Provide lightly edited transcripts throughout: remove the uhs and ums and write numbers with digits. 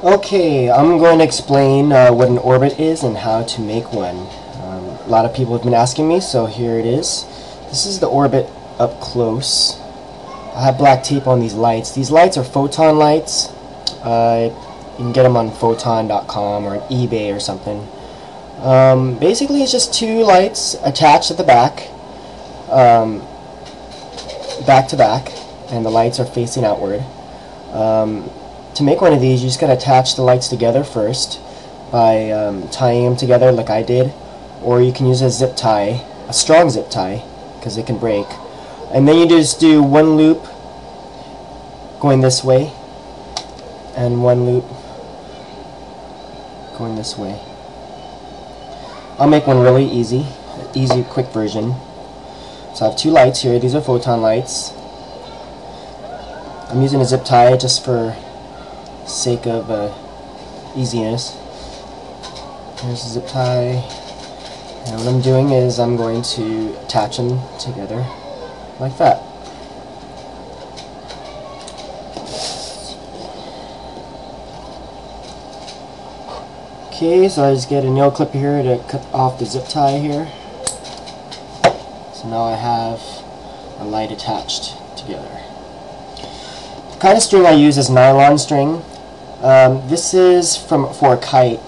Okay, I'm going to explain what an orbit is and how to make one. A lot of people have been asking me, so here it is. This is the orbit up close. I have black tape on these lights. These lights are photon lights. You can get them on photon.com or eBay or something. Basically, it's just two lights attached at the back, back to back, and the lights are facing outward. To make one of these, you just gotta attach the lights together first by tying them together like I did, or you can use a zip tie, a strong zip tie, because it can break. And then you just do one loop going this way, and one loop going this way. I'll make one really easy, quick version. So I have two lights here. These are photon lights. I'm using a zip tie just for sake of easiness. Here's the zip tie, and what I'm doing is I'm going to attach them together like that. Okay, so I just get a nail clip here to cut off the zip tie here. So now I have a light attached together. The kind of string I use is nylon string. This is for a kite.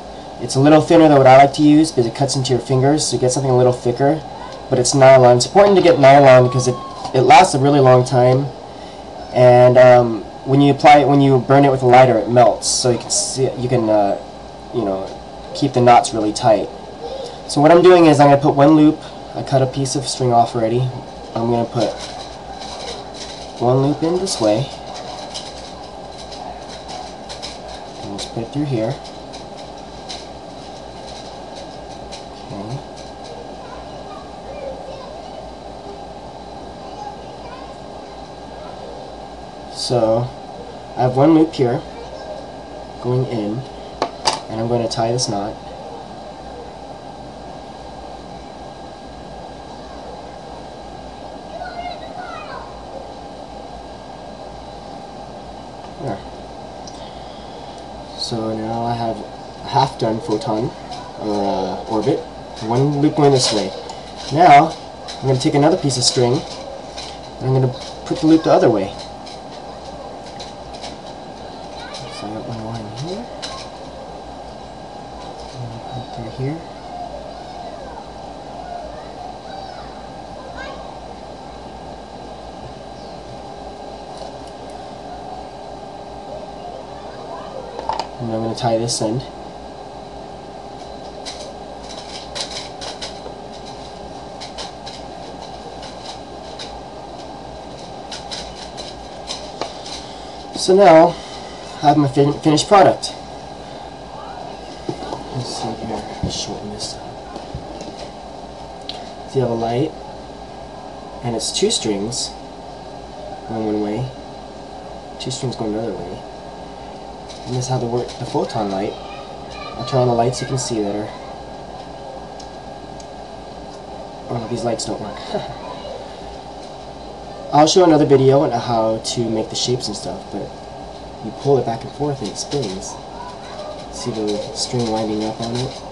It's a little thinner than what I like to use because it cuts into your fingers, so you get something a little thicker. But it's nylon. It's important to get nylon because it lasts a really long time, and when you apply it, when you burn it with a lighter, it melts. So you can see, you know, keep the knots really tight. So what I'm doing is I'm going to put one loop. I cut a piece of string off already. I'm going to put one loop in this way. And just put it through here. Okay. So I have one loop here going in, and I'm going to tie this knot. There. So now I have a half done photon or orbit. One loop going this way. Now I'm going to take another piece of string and I'm going to put the loop the other way. So I got one line here. And put it through here. And I'm going to tie this end. So now I have my finished product. Let's see here, let's shorten this up. So you have a light, and it's two strings going one way, two strings going the other way. And this is how the photon light. I'll turn on the lights so you can see better. Oh no, these lights don't work. I'll show another video on how to make the shapes and stuff, but you pull it back and forth and it spins. See the string winding up on it?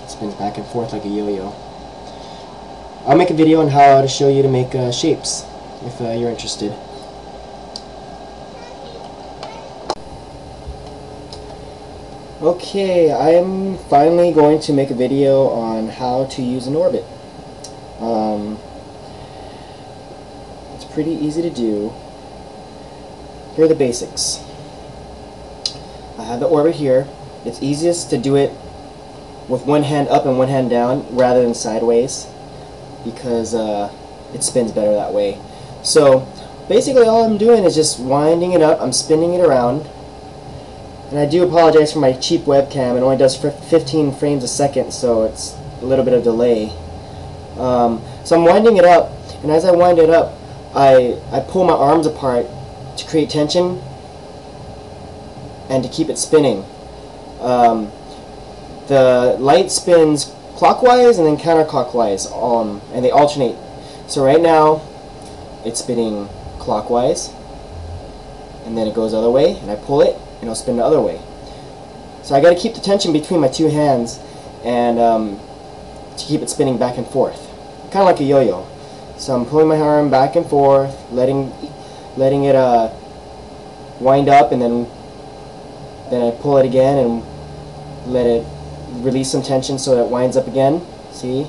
It spins back and forth like a yo-yo. I'll make a video on how to show you to make shapes if you're interested. Okay, I am finally going to make a video on how to use an orbit. It's pretty easy to do. Here are the basics. I have the orbit here. It's easiest to do it with one hand up and one hand down rather than sideways because it spins better that way. So basically all I'm doing is just winding it up. I'm spinning it around. And I do apologize for my cheap webcam. It only does 15 frames a second, so it's a little bit of delay. So I'm winding it up, and as I wind it up, I pull my arms apart to create tension and to keep it spinning. The light spins clockwise and then counterclockwise, and they alternate. So right now, it's spinning clockwise, and then it goes the other way, and I pull it, and it'll spin the other way. So I got to keep the tension between my two hands, and to keep it spinning back and forth, kind of like a yo-yo. So I'm pulling my arm back and forth, letting it wind up, and then I pull it again and let it release some tension so that it winds up again. See?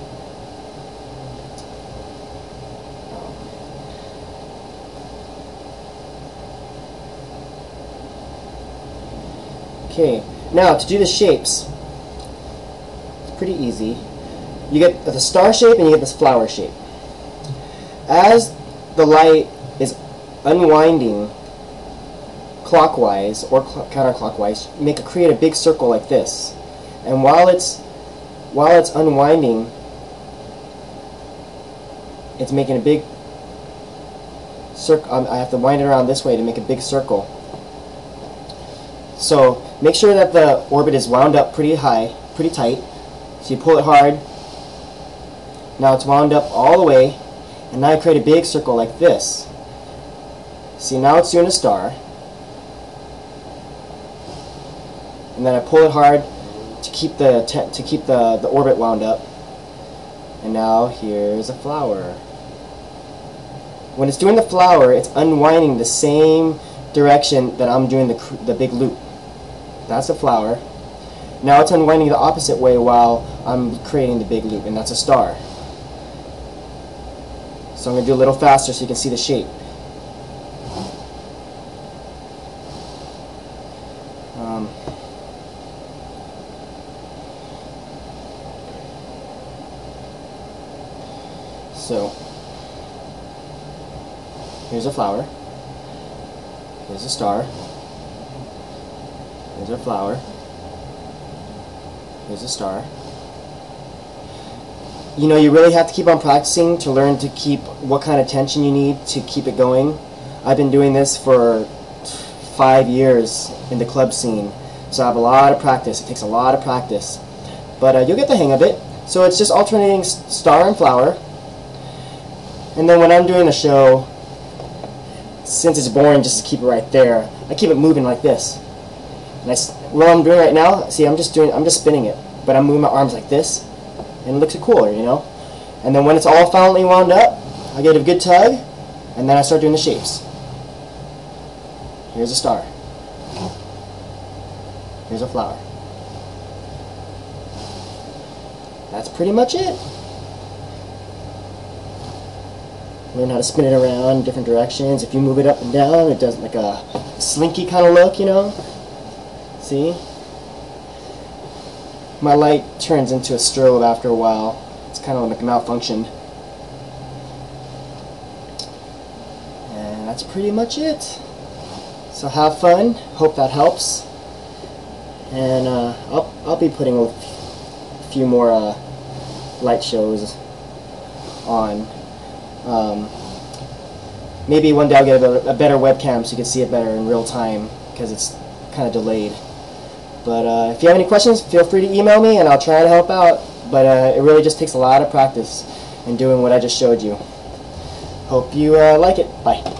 Okay, now to do the shapes, it's pretty easy. You get the star shape and you get this flower shape. As the light is unwinding clockwise or counterclockwise, create a big circle like this. And while it's unwinding, it's making a big circle. I have to wind it around this way to make a big circle. So make sure that the orbit is wound up pretty high, pretty tight. So you pull it hard. Now it's wound up all the way, and now I create a big circle like this. See, now it's doing a star. And then I pull it hard to keep the orbit wound up. And now here's a flower. When it's doing the flower, it's unwinding the same direction that I'm doing the big loop. That's a flower. Now it's unwinding the opposite way while I'm creating the big loop, and that's a star. So I'm going to do a little faster so you can see the shape. So here's a flower. Here's a star. Here's a flower. Here's a star. You know, you really have to keep on practicing to learn to keep what kind of tension you need to keep it going. I've been doing this for 5 years in the club scene, so I have a lot of practice. It takes a lot of practice, but you'll get the hang of it. So it's just alternating star and flower. And then when I'm doing the show, since it's boring just to keep it right there, I keep it moving like this. And what I'm doing right now, see, I'm just spinning it, but I'm moving my arms like this, and it looks cooler, you know. And then when it's all finally wound up, I get a good tug, and then I start doing the shapes. Here's a star. Here's a flower. That's pretty much it. Learn how to spin it around in different directions. If you move it up and down, it does like a slinky kind of look, you know. See? My light turns into a strobe after a while. It's kind of like malfunctioned. And that's pretty much it. So have fun. Hope that helps. And I'll be putting a few more light shows on. Maybe one day I'll get a better webcam so you can see it better in real time, because it's kind of delayed. But if you have any questions, feel free to email me and I'll try to help out. But it really just takes a lot of practice in doing what I just showed you. Hope you like it. Bye.